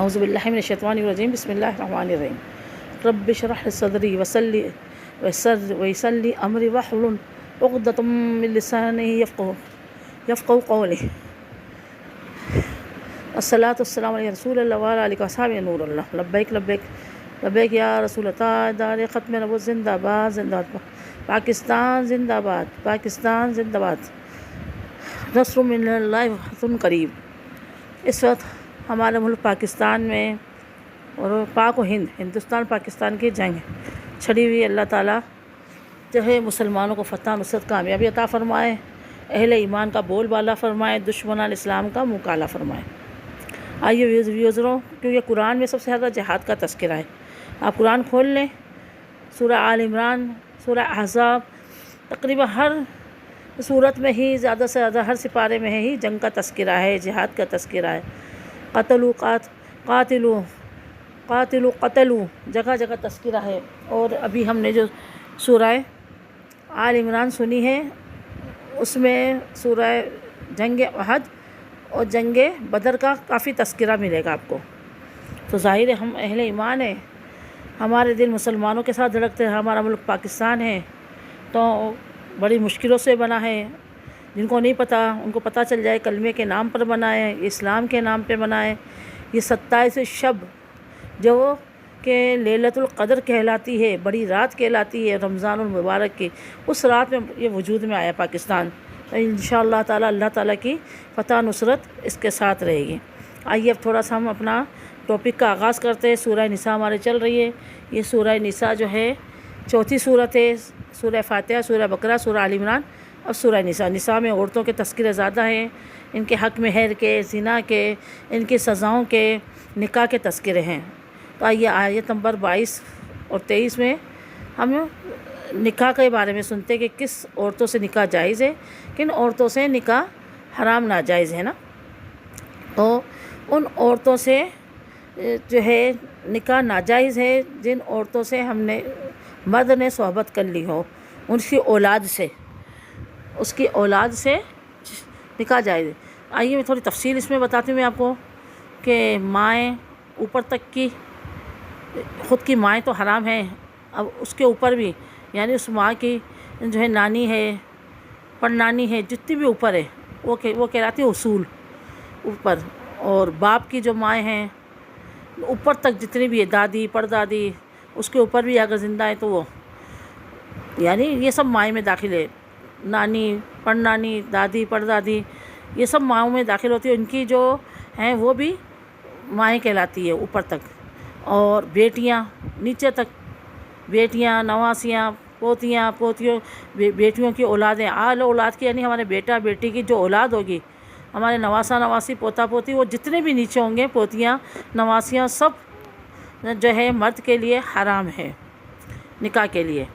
اعوذ باللہ من الشیطان الرجیم بسم اللہ الرحمن الرحیم رب اشرح لی صدری ویسر لی امری واحلل عقدۃ من لسانی یفقہوا قولی الصلاۃ والسلام علی رسول اللہ وعلی آلہ وصحبہ نور اللہ لبیک لبیک لبیک یا رسول اللہ دار ختم نبوت زندہ باد زندہ باد پاکستان زندہ باد پاکستان زندہ باد نصر من اللہ وفتح قریب۔ اس وقت ہمارے ملک پاکستان میں اور پاک و ہندوستان پاکستان کی جنگ چھڑی ہوئی۔ اللہ تعالیٰ جو ہے مسلمانوں کو فتح نصرت کامیابی عطا فرمائے، اہل ایمان کا بول بالا فرمائے، دشمنان اسلام کا منہ کالا فرمائے۔ آئیے ویوزروں، کیونکہ قرآن میں سب سے زیادہ جہاد کا تذکرہ ہے۔ آپ قرآن کھول لیں، سورہ آل عمران، سورہ احزاب، تقریباً ہر صورت میں ہی زیادہ سے زیادہ ہر سپارے میں ہی جنگ کا تذکرہ ہے، جہاد کا تذکرہ ہے۔ قاتلو جگہ جگہ تذکرہ ہے۔ اور ابھی ہم نے جو سورہ آل عمران سنی ہے، اس میں سورہ جنگ احد اور جنگ بدر کا کافی تذکرہ ملے گا آپ کو۔ تو ظاہر ہے ہم اہل ایمان ہیں، ہمارے دل مسلمانوں کے ساتھ دھڑکتے ہیں۔ ہمارا ملک پاکستان ہے تو بڑی مشکلوں سے بنا ہے۔ جن کو نہیں پتہ ان کو پتہ چل جائے، کلمے کے نام پر بنا ہے، اسلام کے نام پہ بنا ہے۔ یہ 27 شب جو کہ لیلۃ القدر کہلاتی ہے، بڑی رات کہلاتی ہے رمضان المبارک کی، اس رات میں یہ وجود میں آیا پاکستان۔ تو انشاءاللہ تعالی اللہ تعالیٰ کی فتح نصرت اس کے ساتھ رہے گی۔ آئیے اب تھوڑا سا ہم اپنا ٹاپک کا آغاز کرتے ہیں۔ سورہ نساء ہمارے چل رہی ہے۔ یہ سورہ نساء جو ہے چوتھی صورت ہے۔ سورہ فاتحہ، سورہ بقرہ، سورہ آل عمران اور سورہ نساء۔ نساء میں عورتوں کے تذکرے زیادہ ہیں، ان کے حق میں مہر کے، زنا کے، ان کی سزاؤں کے، نکاح کے تذکرے ہیں۔ تو آئیے آیت نمبر 22 اور 23 میں ہم نکاح کے بارے میں سنتے کہ کس عورتوں سے نکاح جائز ہے، کن عورتوں سے نکاح حرام ناجائز ہے نا۔ تو ان عورتوں سے جو ہے نکاح ناجائز ہے جن عورتوں سے مرد نے صحبت کر لی ہو، ان کی اولاد سے، اس کی اولاد سے نکاح جائز ہے۔ آئیے میں تھوڑی تفصیل اس میں بتاتی ہوں میں آپ کو کہ مائیں اوپر تک کی، خود کی مائیں تو حرام ہیں، اب اس کے اوپر بھی یعنی اس ماں کی جو ہے نانی ہے، پڑنانی ہے، جتنی بھی اوپر ہے وہ کہلاتی ہے اصول اوپر۔ اور باپ کی جو مائیں ہیں اوپر تک جتنی بھی ہے، دادی پردادی، اس کے اوپر بھی اگر زندہ ہے تو وہ یعنی یہ سب مائیں میں داخل ہے۔ نانی، پڑنانی، دادی، پردادی، یہ سب ماؤں میں داخل ہوتی ہے۔ ان کی جو ہیں وہ بھی مائیں کہلاتی ہے اوپر تک۔ اور بیٹیاں نیچے تک، بیٹیاں، نواسیاں، پوتیاں، پوتیوں، بیٹیوں کی اولادیں، آل اولاد کی یعنی ہمارے بیٹا بیٹی کی جو اولاد ہوگی، ہمارے نواسا نواسی، پوتا پوتی، وہ جتنے بھی نیچے ہوں گے، پوتیاں، نواسیاں، سب جو ہے مرد کے لیے حرام ہے نکاح کے لیے۔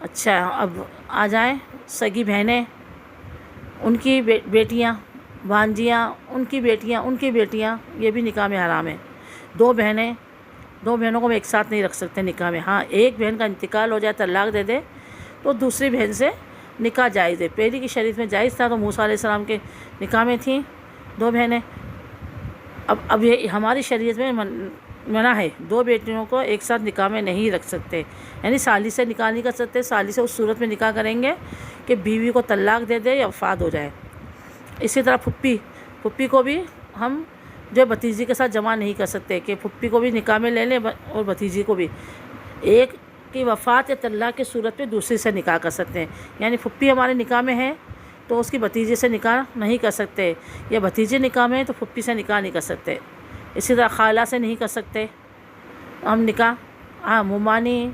اچھا، اب آ جائیں سگی بہنیں، ان کی بیٹیاں، بھانجیاں، ان کی بیٹیاں یہ بھی نکاح میں حرام ہے۔ دو بہنوں کو ہم ایک ساتھ نہیں رکھ سکتے نکاح میں۔ ہاں، ایک بہن کا انتقال ہو جائے، طلاق دے دے، تو دوسری بہن سے نکاح جائز ہے۔ پہلی کی شریعت میں جائز تھا، تو موسیٰ علیہ السلام کے نکاح میں تھیں دو بہنیں۔ اب یہ ہماری شریعت میں منع ہے، دو بیٹیوں کو ایک ساتھ نکاح میں نہیں رکھ سکتے، یعنی سالی سے نکاح نہیں کر سکتے۔ سالی سے اس صورت میں نکاح کریں گے کہ بیوی کو طلاق دے دے یا وفات ہو جائے۔ اسی طرح پھپھی کو بھی ہم جو بھتیجی کے ساتھ جمع نہیں کر سکتے کہ پھپھی کو بھی نکاح میں لے لیں اور بھتیجی کو بھی۔ ایک کی وفات یا طلاق کی صورت میں دوسری سے نکاح کر سکتے ہیں، یعنی پھپھی ہمارے نکاح میں ہے تو اس کی بھتیجے سے نکاح نہیں کر سکتے، یا بھتیجے نکاح میں ہے تو پھپھی سے نکاح نہیں کر سکتے۔ اسی طرح خالہ سے نہیں کر سکتے ہم نکاح۔ ہاں، ممانی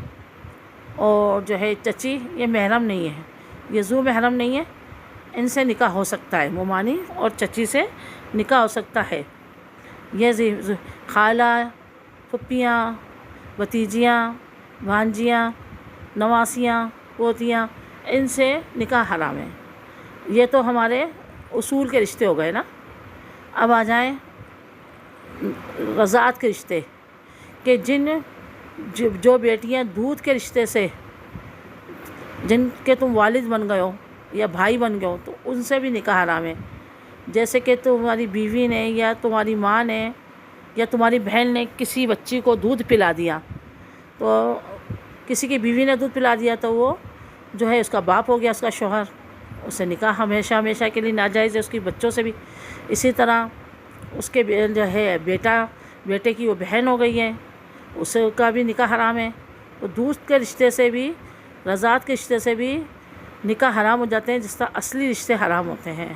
اور جو ہے چچی، یہ محرم نہیں ہے، یہ ذو محرم نہیں ہے، ان سے نکاح ہو سکتا ہے، ممانی اور چچی سے نکاح ہو سکتا ہے۔ یہ خالہ، پھپھیاں، بھتیجیاں، بھانجیاں، نواسیاں، پوتیاں، ان سے نکاح حرام ہے۔ یہ تو ہمارے اصول کے رشتے ہو گئے نا۔ اب آ جائیں رضاعت کے رشتے، کہ جو بیٹیاں دودھ کے رشتے سے، جن کے تم والد بن گئے ہو یا بھائی بن گئے ہو، تو ان سے بھی نکاح حرام ہے۔ جیسے کہ تمہاری بیوی نے یا تمہاری ماں نے یا تمہاری بہن نے کسی بچی کو دودھ پلا دیا، تو کسی کی بیوی نے دودھ پلا دیا تو وہ جو ہے اس کا باپ ہو گیا، اس کا شوہر، اس سے نکاح ہمیشہ ہمیشہ کے لیے ناجائز ہے، اس کی بچوں سے بھی۔ اسی طرح اس کے جو ہے بیٹے کی وہ بہن ہو گئی ہے، اس کا بھی نکاح حرام ہے۔ تو دودھ کے رشتے سے بھی، رضاعت کے رشتے سے بھی نکاح حرام ہو جاتے ہیں، جس طرح اصلی رشتے حرام ہوتے ہیں۔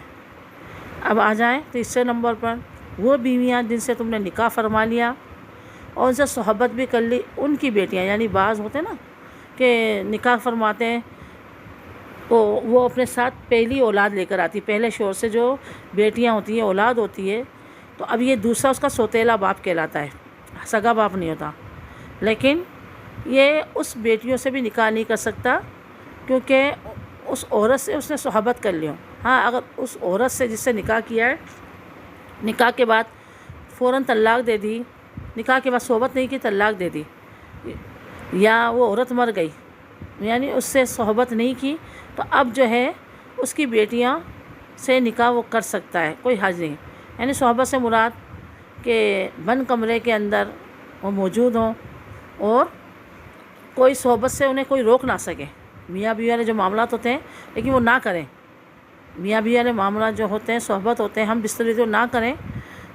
اب آ جائیں تیسرے نمبر پر، وہ بیویاں جن سے تم نے نکاح فرما لیا اور ان سے صحبت بھی کر لی، ان کی بیٹیاں، یعنی بعض ہوتے ہیں نا کہ نکاح فرماتے ہیں تو وہ اپنے ساتھ پہلی اولاد لے کر آتی، پہلے شوہر سے جو بیٹیاں ہوتی ہیں، اولاد ہوتی ہے، تو اب یہ دوسرا اس کا سوتیلا باپ کہلاتا ہے، سگا باپ نہیں ہوتا۔ لیکن یہ اس بیٹیوں سے بھی نکاح نہیں کر سکتا، کیونکہ اس عورت سے اس نے صحبت کر لی ہو۔ ہاں، اگر اس عورت سے جس سے نکاح کیا ہے، نکاح کے بعد فوراً طلاق دے دی، نکاح کے بعد صحبت نہیں کی، طلاق دے دی، یا وہ عورت مر گئی، یعنی اس سے صحبت نہیں کی، تو اب جو ہے اس کی بیٹیاں سے نکاح وہ کر سکتا ہے، کوئی حرج نہیں۔ یعنی صحبت سے مراد کہ بند کمرے کے اندر وہ موجود ہوں اور کوئی صحبت سے انہیں کوئی روک نہ سکے۔ میاں بیوی والے جو معاملات ہوتے ہیں لیکن وہ نہ کریں، میاں بیوی والے معاملات جو ہوتے ہیں، صحبت ہوتے ہیں، ہم بستری جو نہ کریں،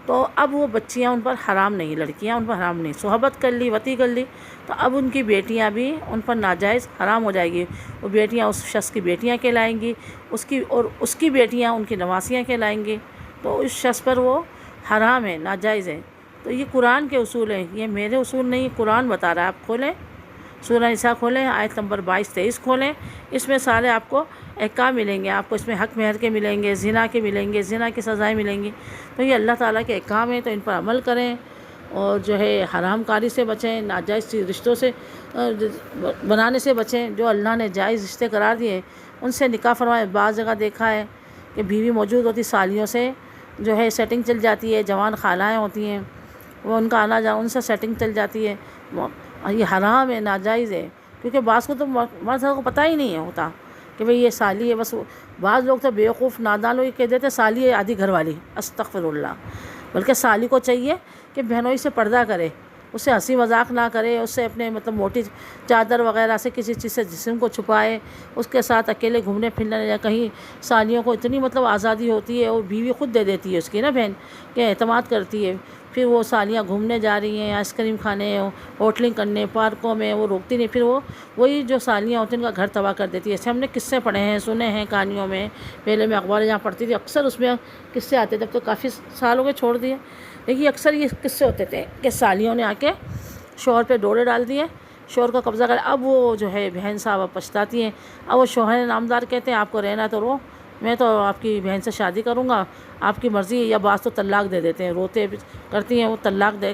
تو اب وہ بچیاں ان پر حرام نہیں، لڑکیاں ان پر حرام نہیں۔ صحبت کر لی، وطی کر لی، تو اب ان کی بیٹیاں بھی ان پر ناجائز حرام ہو جائے گی۔ وہ بیٹیاں اس شخص کی بیٹیاں کہلائیں گی، اس کی بیٹیاں ان کی نواسیاں کہلائیں گی، تو اس شخص پر وہ حرام ہے، ناجائز ہے۔ تو یہ قرآن کے اصول ہیں، یہ میرے اصول نہیں، قرآن بتا رہا ہے۔ آپ کھولیں سورہ نساء، کھولیں آیت نمبر 22-23 کھولیں، اس میں سارے آپ کو احکام ملیں گے، آپ کو اس میں حق مہر کے ملیں گے، زنا کے ملیں گے، زنا کی سزائیں ملیں گی۔ تو یہ اللہ تعالیٰ کے احکام ہیں، تو ان پر عمل کریں اور جو ہے حرام کاری سے بچیں، ناجائز رشتوں سے بنانے سے بچیں۔ جو اللہ نے جائز رشتے قرار دیے ان سے نکاح فرمائیں۔ بعض جگہ دیکھا ہے کہ بیوی موجود ہوتی، سالیوں سے جو ہے سیٹنگ چل جاتی ہے، جوان خالائیں ہوتی ہیں، وہ ان کا آنا جانا، ان سے سیٹنگ چل جاتی ہے، یہ حرام ہے، ناجائز ہے۔ کیونکہ بعض کو تو مرد کو پتہ ہی نہیں ہوتا کہ بھئی یہ سالی ہے، بس بعض لوگ تو بیوقوف نادان لوگ کہہ دیتے سالی ہے آدھی گھر والی، استغفر اللہ۔ بلکہ سالی کو چاہیے کہ بہنوئی سے پردہ کرے، اس سے ہنسی مذاق نہ کرے، اس سے اپنے موٹی چادر وغیرہ سے کسی چیز سے جسم کو چھپائے، اس کے ساتھ اکیلے گھومنے پھرنے، یا کہیں سالیوں کو اتنی آزادی ہوتی ہے، اور بیوی خود دے دیتی ہے اس کی نا بہن، کہ اعتماد کرتی ہے، پھر وہ سالیاں گھومنے جا رہی ہیں، آئس کریم کھانے، ہوٹلنگ کرنے، پارکوں میں، وہ روکتی نہیں، پھر وہی جو سالیاں ہوتی ہیں ان کا گھر تباہ کر دیتی ہے۔ ایسے ہم نے قصے پڑھے ہیں، سنے ہیں کہانیوں میں، پہلے میں اخبار جہاں پڑھتی تھی اکثر اس میں قصے آتے تھے، اب تو کافی سال ہو گئے چھوڑ دیے، لیکن اکثر یہ قصے ہوتے تھے کہ سالیوں نے آ کے شوہر پہ ڈورے ڈال دیے، شوہر کا قبضہ کر، اب وہ جو ہے بہن صاحب پچھتاتی ہیں، اب وہ شوہر نامدار کہتے ہیں آپ کو رہنا تو رو، میں تو آپ کی بہن سے شادی کروں گا، آپ کی مرضی، یا بعض تو طلاق دے دیتے ہیں، روتے کرتی ہیں وہ طلاق دے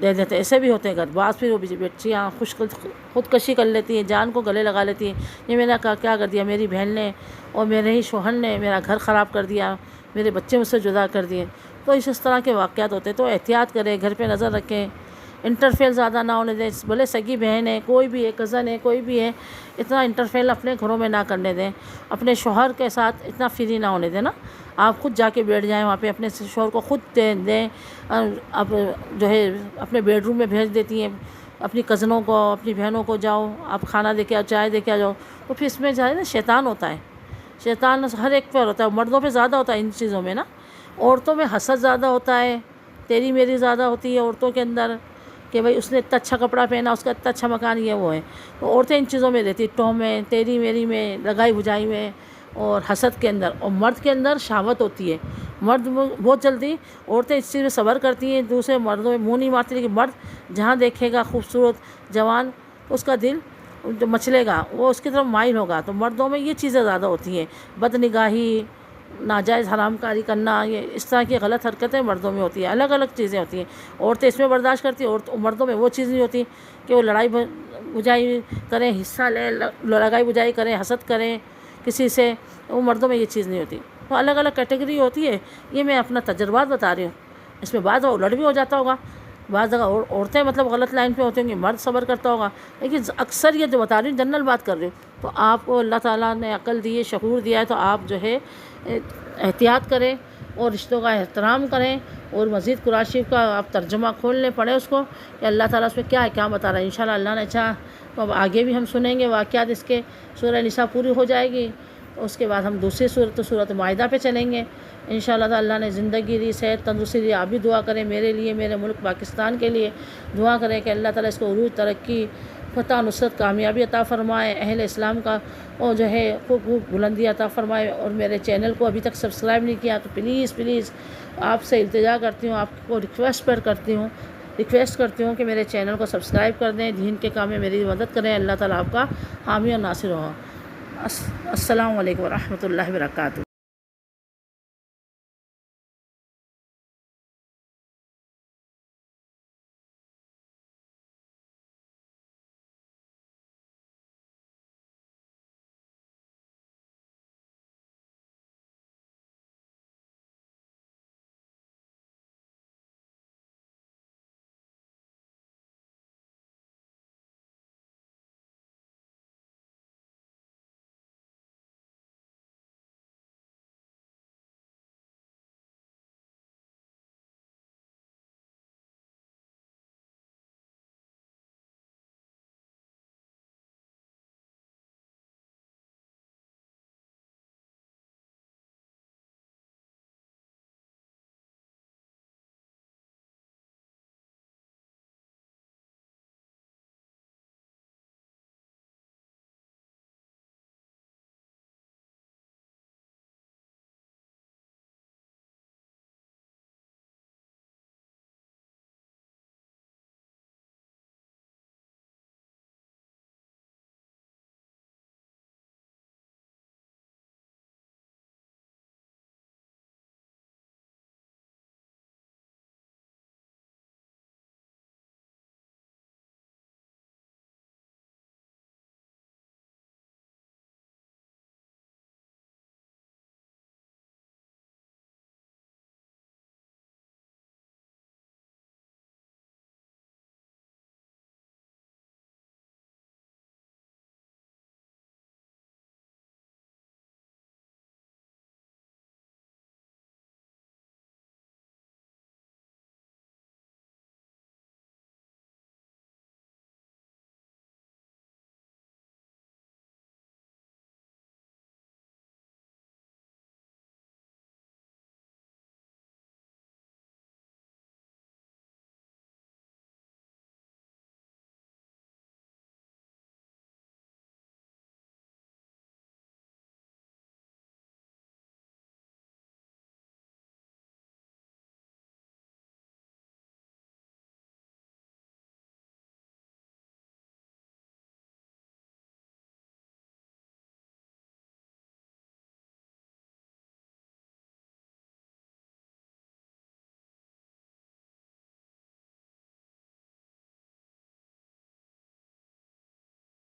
دیتے ہیں، ایسے بھی ہوتے ہیں گھر۔ بعض پھر وہ بچیاں خودکشی کر لیتی ہیں، جان کو گلے لگا لیتی ہیں، یہ میں نے کیا کر دیا، میری بہن نے اور میرے ہی شوہر نے میرا گھر خراب کر دیا، میرے بچے مجھ سے جدا کر دیے۔ تو اس طرح کے واقعات ہوتے ہیں، تو احتیاط کریں، گھر پہ نظر رکھیں، انٹرفیئر زیادہ نہ ہونے دیں، بھلے سگی بہن ہے، کوئی بھی ہے، کزن ہے، کوئی بھی ہے، اتنا انٹرفیئر اپنے گھروں میں نہ کرنے دیں، اپنے شوہر کے ساتھ اتنا فری نہ ہونے دیں نا، آپ خود جا کے بیٹھ جائیں وہاں پہ، اپنے شوہر کو خود دیں، اب جو ہے اپنے بیڈ روم میں بھیج دیتی ہیں اپنی کزنوں کو، اپنی بہنوں کو، جاؤ آپ کھانا دے کے آؤ، چائے دے کے آ جاؤ، تو پھر اس میں جو ہے نا شیطان ہوتا ہے، شیطان ہر ایک پہ ہوتا ہے، مردوں پہ زیادہ ہوتا ہے ان چیزوں میں نا، عورتوں میں حسد زیادہ ہوتا ہے، تیری میری زیادہ ہوتی ہے عورتوں کے اندر، کہ بھئی اس نے اتنا اچھا کپڑا پہنا، اس کا اتنا اچھا مکان، یہ وہ ہے، تو عورتیں ان چیزوں میں رہتی، ٹوہ میں، تیری میری میں، لگائی بجائی میں اور حسد کے اندر۔ اور مرد کے اندر شہوت ہوتی ہے، مرد بہت جلدی، عورتیں اس چیز میں صبر کرتی ہیں، دوسرے مردوں میں منہ نہیں مارتی، لیکن مرد جہاں دیکھے گا خوبصورت جوان، اس کا دل جو مچلے گا، وہ اس کی طرف مائل ہوگا۔ تو مردوں میں یہ چیزیں زیادہ ہوتی ہیں، بد نگاہی، ناجائز حرام کاری کرنا، یہ اس طرح کی غلط حرکتیں مردوں میں ہوتی ہیں، الگ الگ چیزیں ہوتی ہیں، عورتیں اس میں برداشت کرتی ہیں، اور مردوں میں وہ چیز نہیں ہوتی کہ وہ لڑائی بجائی کریں، حصہ لیں، لڑائی بجائی کریں، حسد کریں کسی سے، وہ مردوں میں یہ چیز نہیں ہوتی۔ تو الگ الگ کیٹیگری ہوتی ہے، یہ میں اپنا تجربات بتا رہی ہوں، اس میں بعض الٹ بھی ہو جاتا ہوگا، بعض جگہ عورتیں غلط لائن پہ ہوتی ہوں گی، مرد صبر کرتا ہوگا، لیکن اکثر یہ جو بتا رہی ہوں جنرل بات کر رہی ہوں، تو آپ کو اللہ تعالیٰ نے عقل دی ہے، شعور دیا ہے، تو آپ جو ہے احتیاط کریں اور رشتوں کا احترام کریں اور مزید قرآن شریف کا آپ ترجمہ کھول لیں، پڑھیں اس کو کہ اللہ تعالیٰ اس میں کیا ہے، کیا بتا رہا ہے۔ انشاءاللہ اللہ نے چاہا تو اب آگے بھی ہم سنیں گے واقعات اس کے، سورہ نساء پوری ہو جائے گی، اس کے بعد ہم دوسری سورۃ مائدہ پہ چلیں گے انشاءاللہ تعالیٰ۔ اللہ نے زندگی دی، صحت تندرستی دی، آپ بھی دعا کریں میرے لیے، میرے ملک پاکستان کے لیے دعا کریں کہ اللہ تعالیٰ اس کو عروج، ترقی، فتح، نصرت، کامیابی عطا فرمائے، اہل اسلام کا اور جو ہے خوب بلندی عطا فرمائے۔ اور میرے چینل کو ابھی تک سبسکرائب نہیں کیا تو پلیز پلیز آپ سے التجا کرتی ہوں، آپ کو ریکویسٹ کرتی ہوں کہ میرے چینل کو سبسکرائب کر دیں، دین کے کام میں میری مدد کریں۔ اللہ تعالیٰ آپ کا حامی اور ناصر ہو۔ السلام علیکم ورحمۃ اللہ وبرکاتہ۔